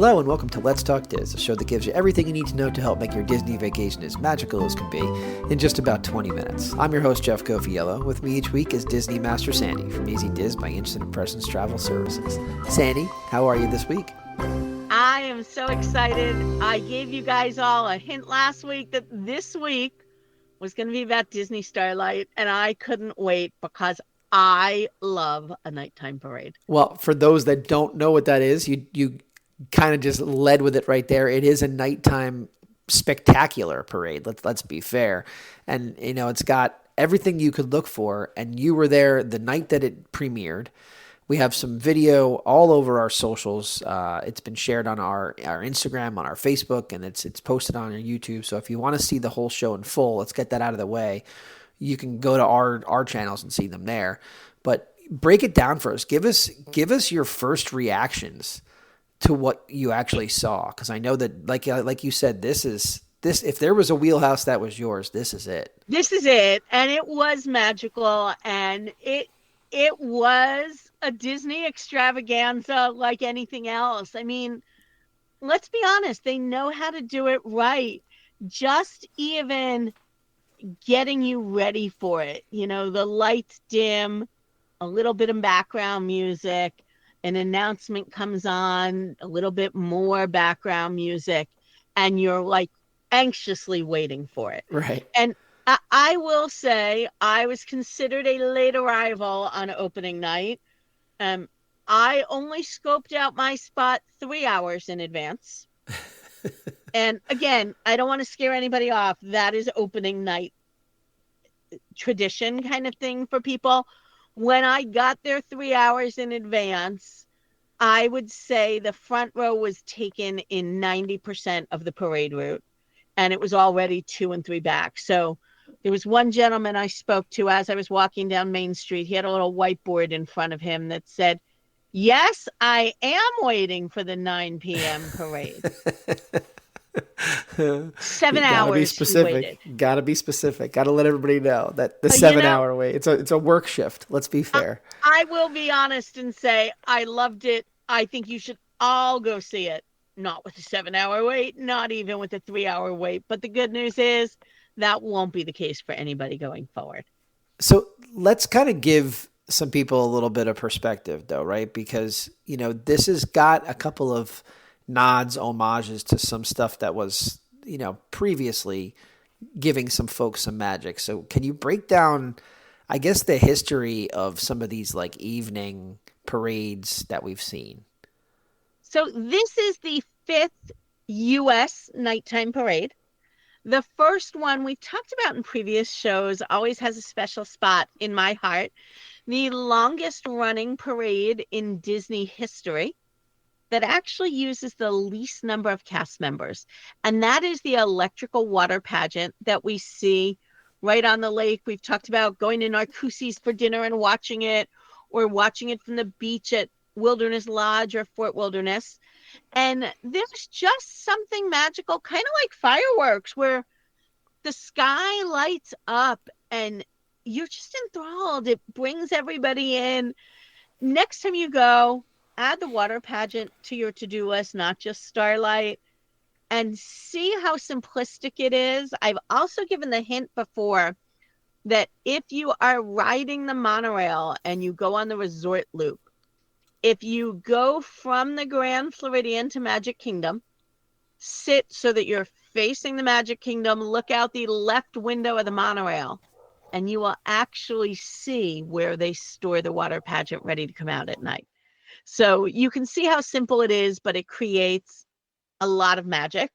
Hello and welcome to Let's Talk Diz, a show that gives you everything you need to know to help make your Disney vacation as magical as can be in just about 20 minutes. I'm your host, Jeff Cofiello. With me each week is Disney Master Sandy from Easy Diz by Instant Impressions Travel Services. Sandy, how are you this week? I am so excited. I gave you guys all a hint last week that this week was going to be about Disney Starlight, and I couldn't wait because I love a nighttime parade. Well, for those that don't know what that is, you kind of just led with it right there. It is a nighttime spectacular parade. Let's be fair. And, you know, it's got everything you could look for, and you were there the night that it premiered. We have some video all over our socials. It's been shared on our Instagram, on our Facebook, and it's posted on our YouTube. So if you want to see the whole show in full, let's get that out of the way. You can go to our channels and see them there. But break it down for us. Give us your first reactions to what you actually saw, because I know that, like you said, this. If there was a wheelhouse that was yours, this is it. This is it, and it was magical, and it was a Disney extravaganza like anything else. I mean, let's be honest, they know how to do it right. Just even getting you ready for it, you know, the lights dim, a little bit of background music, an announcement comes on, a little bit more background music, and you're like anxiously waiting for it. Right. And I will say I was considered a late arrival on opening night. I only scoped out my spot 3 hours in advance. And again, I don't want to scare anybody off. That is opening night tradition kind of thing for people. When I got there 3 hours in advance, I would say the front row was taken in 90% of the parade route, and it was already 2 and 3 back. So there was one gentleman I spoke to as I was walking down Main Street. He had a little whiteboard in front of him that said, "Yes, I am waiting for the 9 p.m. parade." 7 hours. Be specific. Gotta be specific. Gotta let everybody know that the 7-hour wait. It's a work shift. Let's be fair. I will be honest and say I loved it. I think you should all go see it. Not with a 7-hour wait, not even with a 3-hour wait. But the good news is that won't be the case for anybody going forward. So let's kind of give some people a little bit of perspective, though, right? Because, you know, this has got a couple of nods, homages to some stuff that was, you know, previously giving some folks some magic. So can you break down, I guess, the history of some of these like evening parades that we've seen? So this is the 5th U.S. nighttime parade. The first one we've talked about in previous shows always has a special spot in my heart. The longest running parade in Disney history that actually uses the least number of cast members. And that is the electrical water pageant that we see right on the lake. We've talked about going to Narcoossee's for dinner and watching it, or watching it from the beach at Wilderness Lodge or Fort Wilderness. And there's just something magical, kind of like fireworks, where the sky lights up and you're just enthralled. It brings everybody in. Next time you go, add the water pageant to your to-do list, not just Starlight, and see how simplistic it is. I've also given the hint before that if you are riding the monorail and you go on the resort loop, if you go from the Grand Floridian to Magic Kingdom, sit so that you're facing the Magic Kingdom, look out the left window of the monorail, and you will actually see where they store the water pageant ready to come out at night. So you can see how simple it is, but it creates a lot of magic.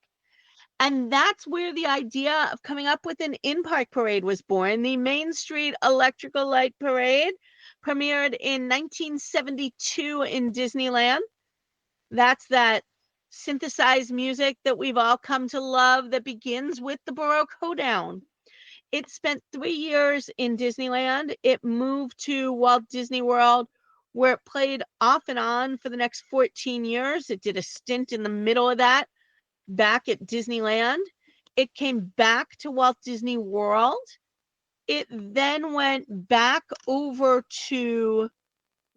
And that's where the idea of coming up with an in-park parade was born. The Main Street Electrical Light Parade premiered in 1972 in Disneyland. That's that synthesized music that we've all come to love that begins with the Baroque Hoedown. It spent 3 years in Disneyland. It moved to Walt Disney World, where it played off and on for the next 14 years. It did a stint in the middle of that back at Disneyland. It came back to Walt Disney World. It then went back over to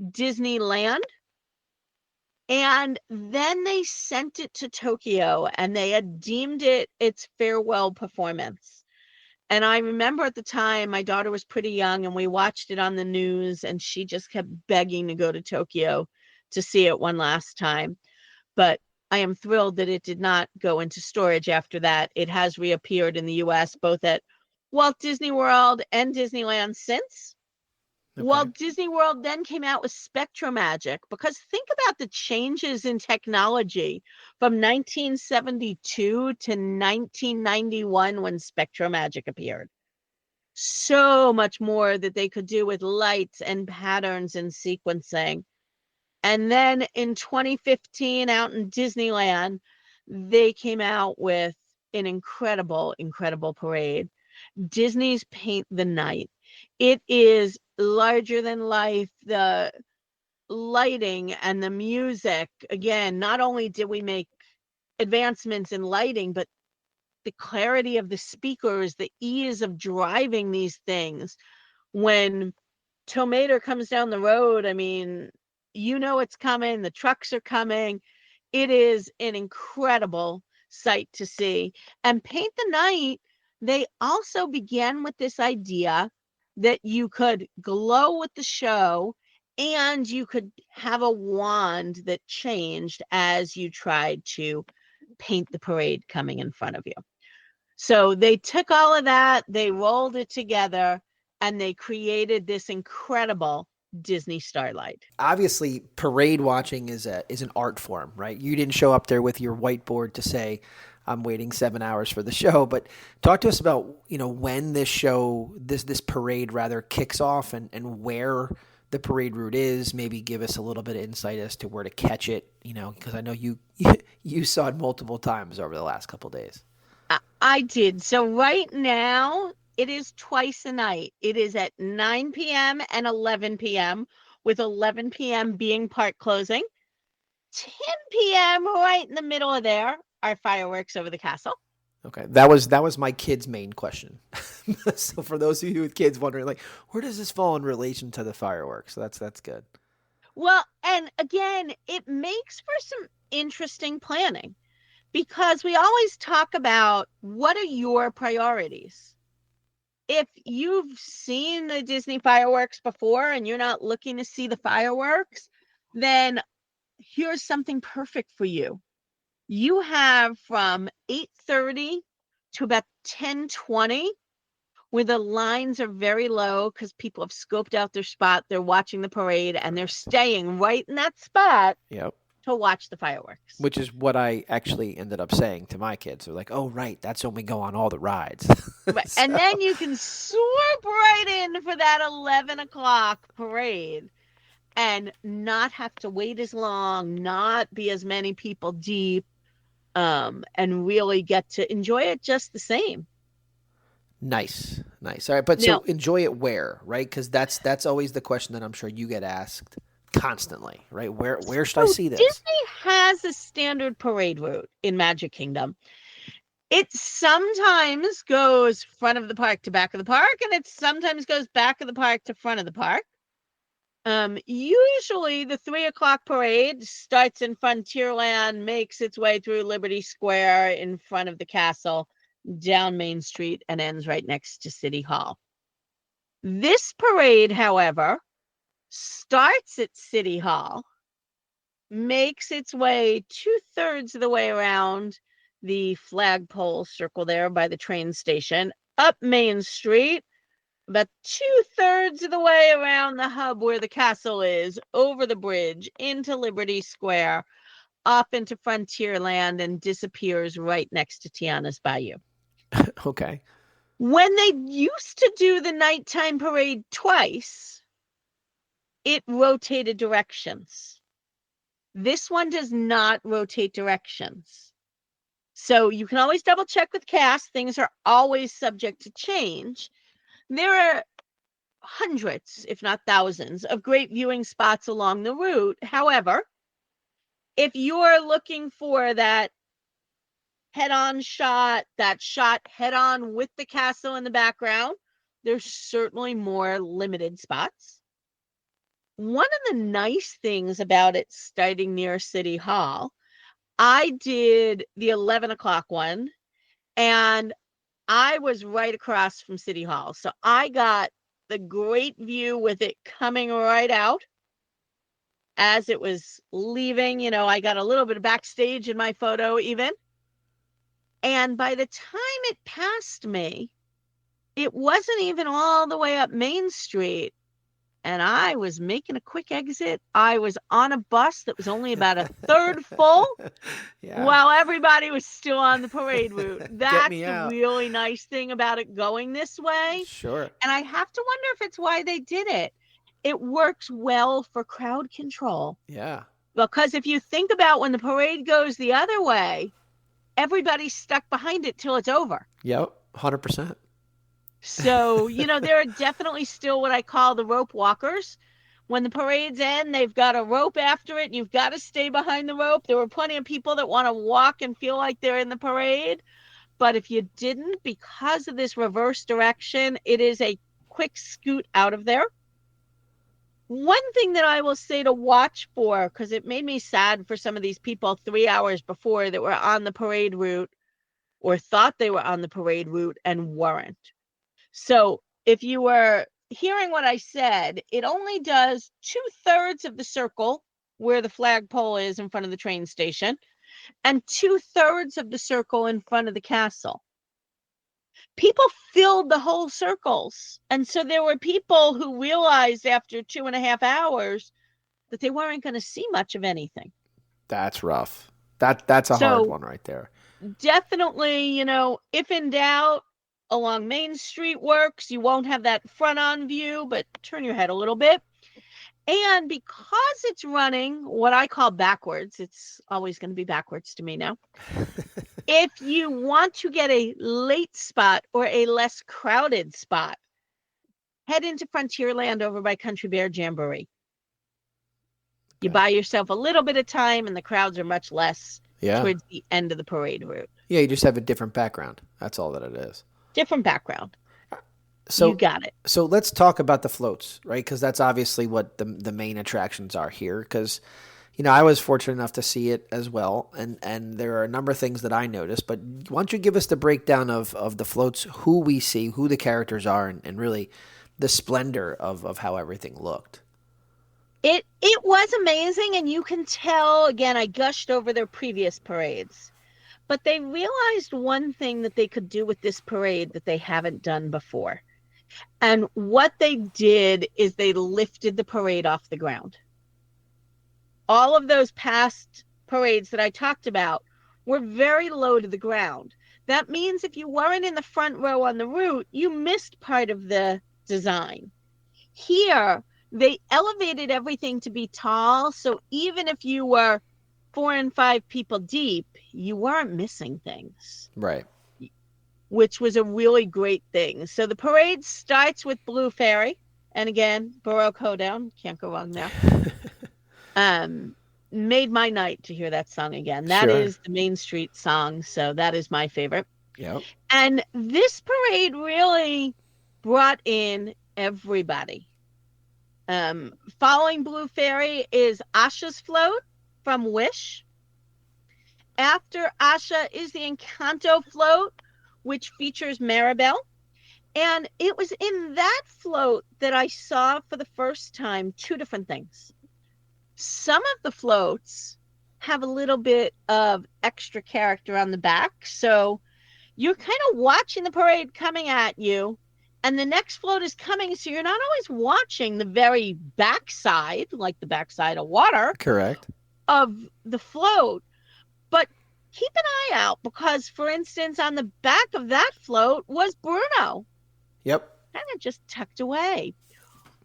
Disneyland. And then they sent it to Tokyo and they had deemed it its farewell performance. And I remember at the time, my daughter was pretty young and we watched it on the news and she just kept begging to go to Tokyo to see it one last time. But I am thrilled that it did not go into storage after that. It has reappeared in the US, both at Walt Disney World and Disneyland since. Okay. Walt Disney World then came out with SpectroMagic, because think about the changes in technology from 1972 to 1991 when SpectroMagic appeared. So much more that they could do with lights and patterns and sequencing. And then in 2015, out in Disneyland, they came out with an incredible, incredible parade. Disney's Paint the Night. It is larger than life. The lighting and the music, again, not only did we make advancements in lighting, but the clarity of the speakers, the ease of driving these things. When Tomato comes down the road, I mean, you know it's coming, the trucks are coming. It is an incredible sight to see. And Paint the Night, they also began with this idea that you could glow with the show and you could have a wand that changed as you tried to paint the parade coming in front of you. So they took all of that, they rolled it together, and they created this incredible Disney Starlight. Obviously, parade watching is an art form, right? You didn't show up there with your whiteboard to say, "I'm waiting 7 hours for the show." But talk to us about when this parade rather kicks off, and where the parade route is. Maybe give us a little bit of insight as to where to catch it. Because I know you you saw it multiple times over the last couple of days. I did. So right now, it is twice a night. It is at 9 p.m. and 11 p.m., with 11 p.m. being park closing. 10 p.m., right in the middle of there, are fireworks over the castle. Okay, that was my kid's main question. So for those of you with kids wondering, like, where does this fall in relation to the fireworks? So that's good. Well, and again, it makes for some interesting planning, because we always talk about what are your priorities. If you've seen the Disney fireworks before and you're not looking to see the fireworks, then here's something perfect for you. You have from 8:30 to about 10:20, where the lines are very low because people have scoped out their spot. They're watching the parade and they're staying right in that spot Yep. to watch the fireworks. Which is what I actually ended up saying to my kids. They're like, "Oh, right, that's when we go on all the rides." Right. And then you can swoop right in for that 11 o'clock parade and not have to wait as long, not be as many people deep, and really get to enjoy it just the same. Nice. All right, but Now, so enjoy it where, right? Because that's always the question that I'm sure you get asked constantly, right? Where should I so see this? Disney has a standard parade route in Magic Kingdom. It sometimes goes front of the park to back of the park, and it sometimes goes back of the park to front of the park. Usually the 3 o'clock parade starts in Frontierland, makes its way through Liberty Square in front of the castle, down Main Street, and ends right next to City Hall. This parade, however, starts at City Hall, makes its way 2/3 of the way around the flagpole circle there by the train station, up Main Street, about 2/3 of the way around the hub where the castle is, over the bridge, into Liberty Square, off into Frontierland, and disappears right next to Tiana's Bayou. Okay. When they used to do the nighttime parade twice, it rotated directions. This one does not rotate directions. So you can always double check with cast. Things are always subject to change. There are hundreds, if not thousands, of great viewing spots along the route. However, if you're looking for that head-on shot, that shot head-on with the castle in the background, there's certainly more limited spots. one of the nice things about it starting near City Hall, I did the 11 o'clock one, and I was right across from City Hall. So I got the great view with it coming right out as it was leaving. I got a little bit of backstage in my photo even. And by the time it passed me, it wasn't even all the way up Main Street. And I was making a quick exit. I was on a bus that was only about a third full while everybody was still on the parade route. That's the really nice thing about it going this way. Sure. And I have to wonder if it's why they did it. It works well for crowd control. Yeah. Because if you think about when the parade goes the other way, everybody's stuck behind it till it's over. Yep, 100%. So, there are definitely still what I call the rope walkers. When the parade's end, they've got a rope after it, and you've got to stay behind the rope. There were plenty of people that want to walk and feel like they're in the parade. But if you didn't, because of this reverse direction, it is a quick scoot out of there. One thing that I will say to watch for, because it made me sad for some of these people 3 hours before that were on the parade route or thought they were on the parade route and weren't. So if you were hearing what I said, it only does 2/3 of the circle where the flagpole is in front of the train station and 2/3 of the circle in front of the castle. People filled the whole circles. And so there were people who realized after 2.5 hours that they weren't going to see much of anything. That's rough. That's a hard one right there. Definitely, if in doubt, along Main Street works. You won't have that front-on view, but turn your head a little bit. And because it's running what I call backwards, it's always going to be backwards to me now. If you want to get a late spot or a less crowded spot, head into Frontierland over by Country Bear Jamboree. You buy yourself a little bit of time, and the crowds are much less towards the end of the parade route. Yeah, you just have a different background. That's all that it is. Different background. So you got it. So let's talk about the floats, right? Because that's obviously what the main attractions are here. Because, I was fortunate enough to see it as well, and there are a number of things that I noticed. But why don't you give us the breakdown of the floats, who we see, who the characters are, and really the splendor of how everything looked. It was amazing, and you can tell, again, I gushed over their previous parades. But they realized one thing that they could do with this parade that they haven't done before. And what they did is they lifted the parade off the ground. All of those past parades that I talked about were very low to the ground. That means if you weren't in the front row on the route, you missed part of the design. Here, they elevated everything to be tall, so even if you were 4 and 5 people deep, you weren't missing things. Right. Which was a really great thing. So the parade starts with Blue Fairy. And again, Baroque Hoedown. Can't go wrong there. Made my night to hear that song again. That is the Main Street song. So that is my favorite. Yep. And this parade really brought in everybody. Following Blue Fairy is Asha's float from Wish. After Asha is the Encanto float, which features Maribelle. And it was in that float that I saw for the first time 2 different things. Some of the floats have a little bit of extra character on the back. So you're kind of watching the parade coming at you, and the next float is coming. So you're not always watching the very backside, like the backside of water. Correct. Of the float. But keep an eye out because, for instance, on the back of that float was Bruno. Yep. Kind of just tucked away.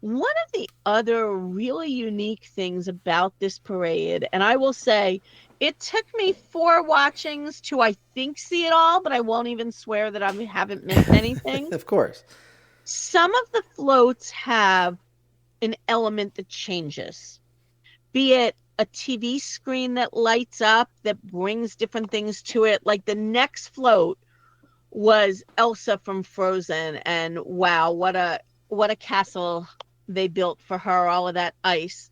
One of the other really unique things about this parade, and I will say, it took me 4 watchings to, I think, see it all, but I won't even swear that I haven't missed anything. Of course. Some of the floats have an element that changes, be it a TV screen that lights up that brings different things to it. Like the next float was Elsa from Frozen, and wow, what a castle they built for her, all of that ice.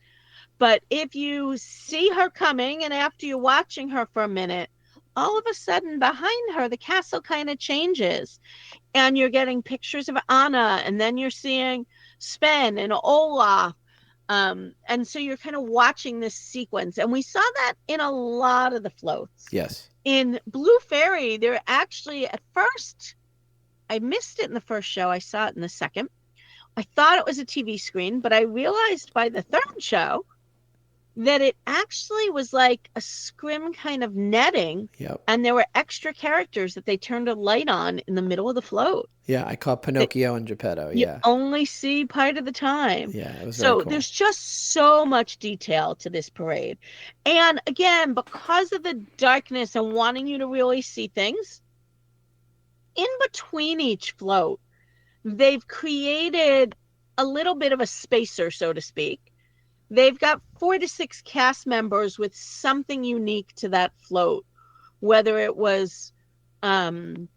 But if you see her coming and after you're watching her for a minute, all of a sudden behind her, the castle kind of changes and you're getting pictures of Anna, and then you're seeing Sven and Olaf. And so you're kind of watching this sequence. And we saw that in a lot of the floats. Yes. In Blue Fairy, there actually, at first, I missed it in the first show. I saw it in the second. I thought it was a TV screen, but I realized by the third show that it actually was like a scrim kind of netting. Yep. And there were extra characters that they turned a light on in the middle of the float. Yeah, I caught Pinocchio and Geppetto. You Yeah. only see part of the time. Yeah, it was very cool. There's just so much detail to this parade. And again, because of the darkness and wanting you to really see things, in between each float, they've created a little bit of a spacer, so to speak. They've got 4 to 6 cast members with something unique to that float, whether it was orange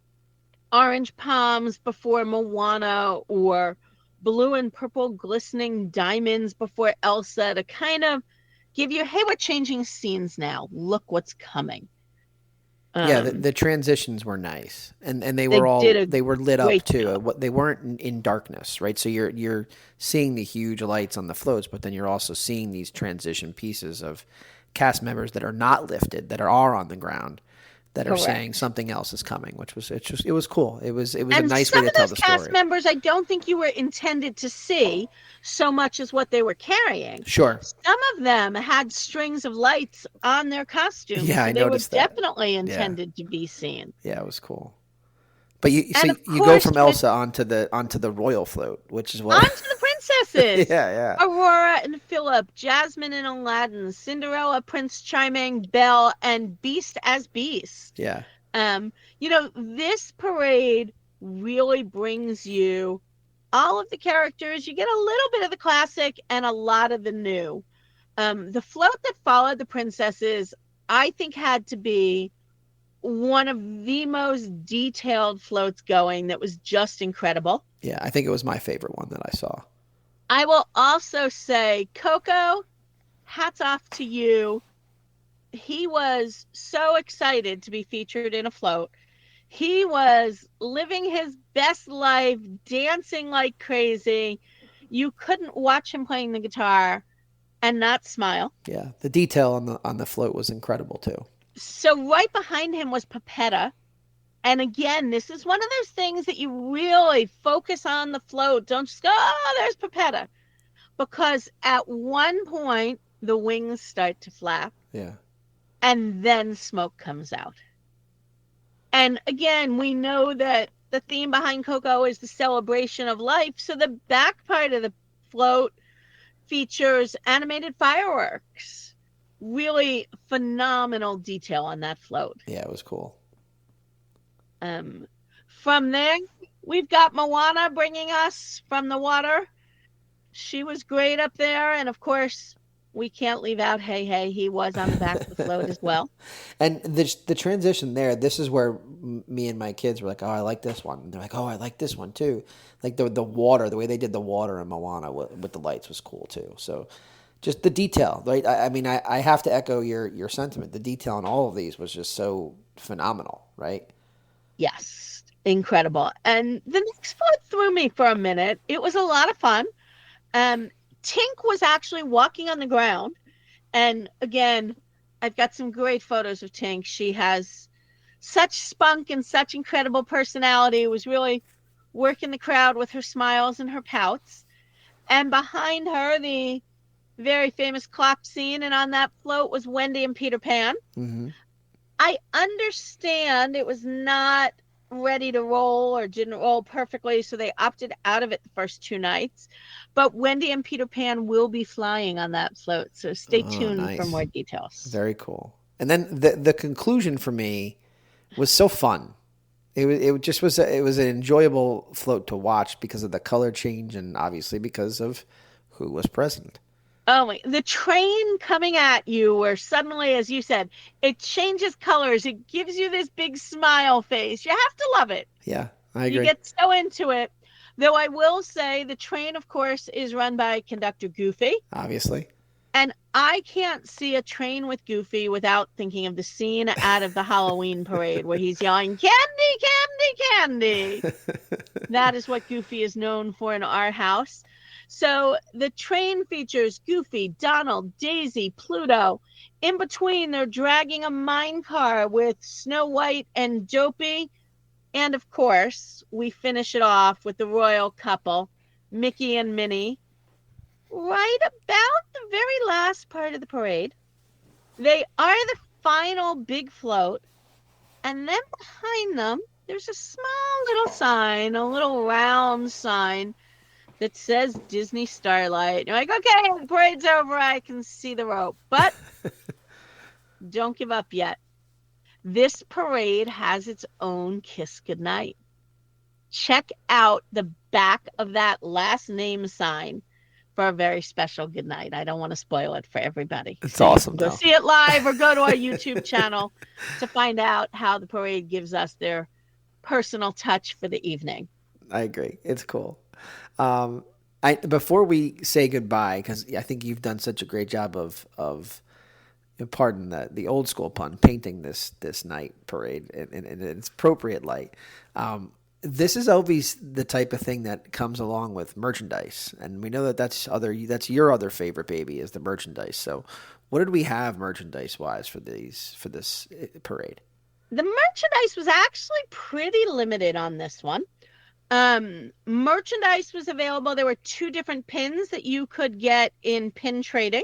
palms before Moana or blue and purple glistening diamonds before Elsa, to kind of give you, hey, we're changing scenes now. Look what's coming. Yeah, the transitions were nice, and they were they were lit up too. They weren't in darkness, right? So you're seeing the huge lights on the floats, but then you're also seeing these transition pieces of cast members that are not lifted, that are on the ground, that are saying something else is coming, which was it was cool. It was a nice way to tell the story. Cast members, I don't think you were intended to see so much as what they were carrying. Sure. Some of them had strings of lights on their costumes. Yeah, I noticed that. They were definitely intended to be seen. Yeah, it was cool. But you go from Elsa onto the royal float, which is what onto the princesses. Yeah. Aurora and Philip, Jasmin and Aladdin, Cinderella, Prince Charming, Belle, and Beast as Beast. Yeah. This parade really brings you all of the characters. You get a little bit of the classic and a lot of the new. The float that followed the princesses, I think, had to be one of the most detailed floats going, that was just incredible. Yeah, I think it was my favorite one that I saw. I will also say, Coco, hats off to you. He was so excited to be featured in a float. He was living his best life, dancing like crazy. You couldn't watch him playing the guitar and not smile. Yeah, the detail on the float was incredible too. So right behind him was Pepita. And again, this is one of those things that you really focus on the float. Don't just go, oh, there's Pepita. Because at one point, the wings start to flap. Yeah. And then smoke comes out. And again, we know that the theme behind Coco is the celebration of life. So the back part of the float features animated fireworks. Really phenomenal detail on that float. Yeah, it was cool. From there, we've got Moana bringing us from the water. She was great up there. And of course, we can't leave out Hey Hey. He was on the back of the float as well. And the transition there, this is where me and my kids were like, oh, I like this one. And they're like, oh, I like this one too. Like the water, the way they did the water in Moana with the lights was cool too. So just the detail, right? I mean, I have to echo your sentiment. The detail in all of these was just so phenomenal, right? Yes, incredible. And the next float threw me for a minute. It was a lot of fun. Tink was actually walking on the ground. And again, I've got some great photos of Tink. She has such spunk and such incredible personality. Was really working the crowd with her smiles and her pouts. And behind her, the very famous clock scene. And on that float was Wendy and Peter Pan. Mm-hmm. I understand it was not ready to roll or didn't roll perfectly, so they opted out of it the first 2 nights. But Wendy and Peter Pan will be flying on that float, so stay tuned for more details. Very cool. And then the conclusion for me was so fun. It was an enjoyable float to watch because of the color change and obviously because of who was present. Oh, the train coming at you where suddenly, as you said, it changes colors. It gives you this big smile face. You have to love it. Yeah, I agree. You get so into it. Though I will say the train, of course, is run by conductor Goofy. Obviously. And I can't see a train with Goofy without thinking of the scene out of the Halloween parade where he's yelling, candy, candy, candy. That is what Goofy is known for in our house. So the train features Goofy, Donald, Daisy, Pluto. In between, they're dragging a mine car with Snow White and Dopey. And of course, we finish it off with the royal couple, Mickey and Minnie. Right about the very last part of the parade. They are the final big float. And then behind them, there's a small little sign, a little round sign that says Disney Starlight. You're like, okay, the parade's over. I can see the rope. But don't give up yet. This parade has its own Kiss Goodnight. Check out the back of that last name sign for a very special goodnight. I don't want to spoil it for everybody. It's awesome. Go see it live or go to our YouTube channel to find out how the parade gives us their personal touch for the evening. I agree. It's cool. Before we say goodbye, because I think you've done such a great job of pardon the old school pun, painting this night parade in its appropriate light. This is always the type of thing that comes along with merchandise, and we know that's your other favorite baby is the merchandise. So, what did we have merchandise wise for this parade? The merchandise was actually pretty limited on this one. Merchandise was available. There were 2 different pins that you could get in pin trading.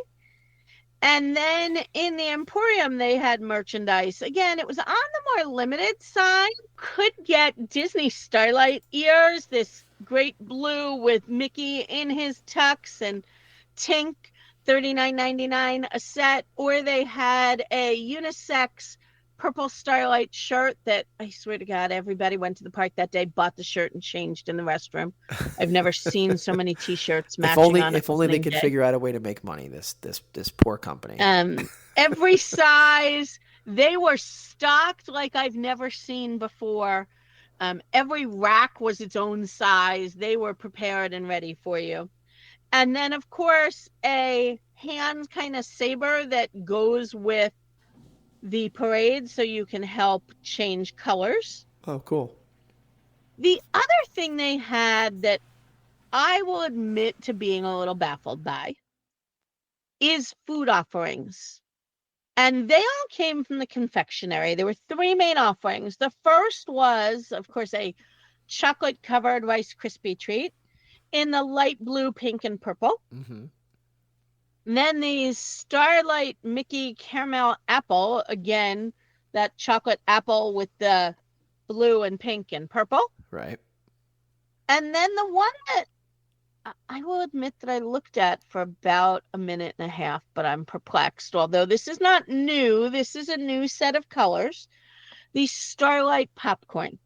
And then in the Emporium, they had merchandise. Again, it was on the more limited side. Could get Disney Starlight ears, this great blue with Mickey in his tux and Tink, $39.99 a set. Or they had a unisex purple Starlight shirt that I swear to God, everybody went to the park that day, bought the shirt and changed in the restroom. I've never seen so many T-shirts matching. If only they could figure out a way to make money. This poor company. Every size, they were stocked like I've never seen before. Every rack was its own size. They were prepared and ready for you. And then, of course, a hand kind of saber that goes with the parade so you can help change colors. Oh, cool. The other thing they had that I will admit to being a little baffled by is food offerings. And they all came from the confectionery. There were 3 main offerings. The first was, of course, a chocolate-covered Rice Krispie treat in the light blue, pink, and purple. Mm-hmm. And then the Starlight Mickey Caramel Apple, again, that chocolate apple with the blue and pink and purple. Right. And then the one that I will admit that I looked at for about a minute and a half, but I'm perplexed. Although this is not new, this is a new set of colors. The Starlight Popcorn.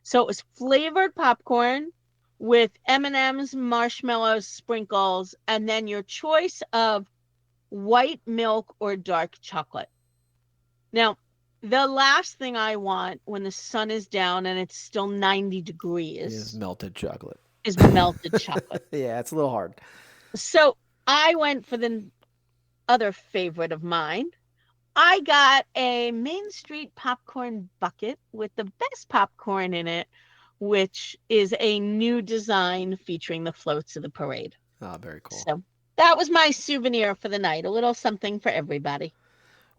So it was flavored popcorn with M&Ms, marshmallows, sprinkles, and then your choice of white milk or dark chocolate. Now, the last thing I want when the sun is down and it's still 90 degrees is melted chocolate. Yeah, it's a little hard. So I went for the other favorite of mine. I got a Main Street popcorn bucket with the best popcorn in it, which is a new design featuring the floats of the parade. Oh, very cool. So that was my souvenir for the night. A little something for everybody.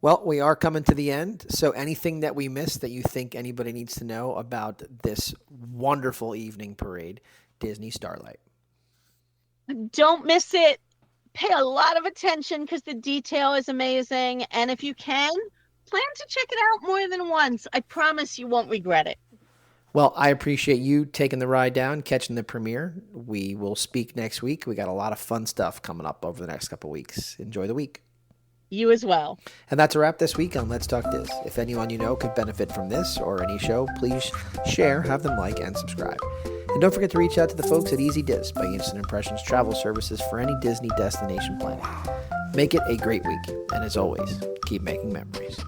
Well, we are coming to the end. So anything that we missed that you think anybody needs to know about this wonderful evening parade, Disney Starlight? Don't miss it. Pay a lot of attention because the detail is amazing. And if you can, plan to check it out more than once. I promise you won't regret it. Well, I appreciate you taking the ride down, catching the premiere. We will speak next week. We got a lot of fun stuff coming up over the next couple of weeks. Enjoy the week. You as well. And that's a wrap this week on Let's Talk Diz. If anyone you know could benefit from this or any show, please share, have them like, and subscribe. And don't forget to reach out to the folks at Easy Diz by Instant Impressions Travel Services for any Disney destination planning. Make it a great week. And as always, keep making memories.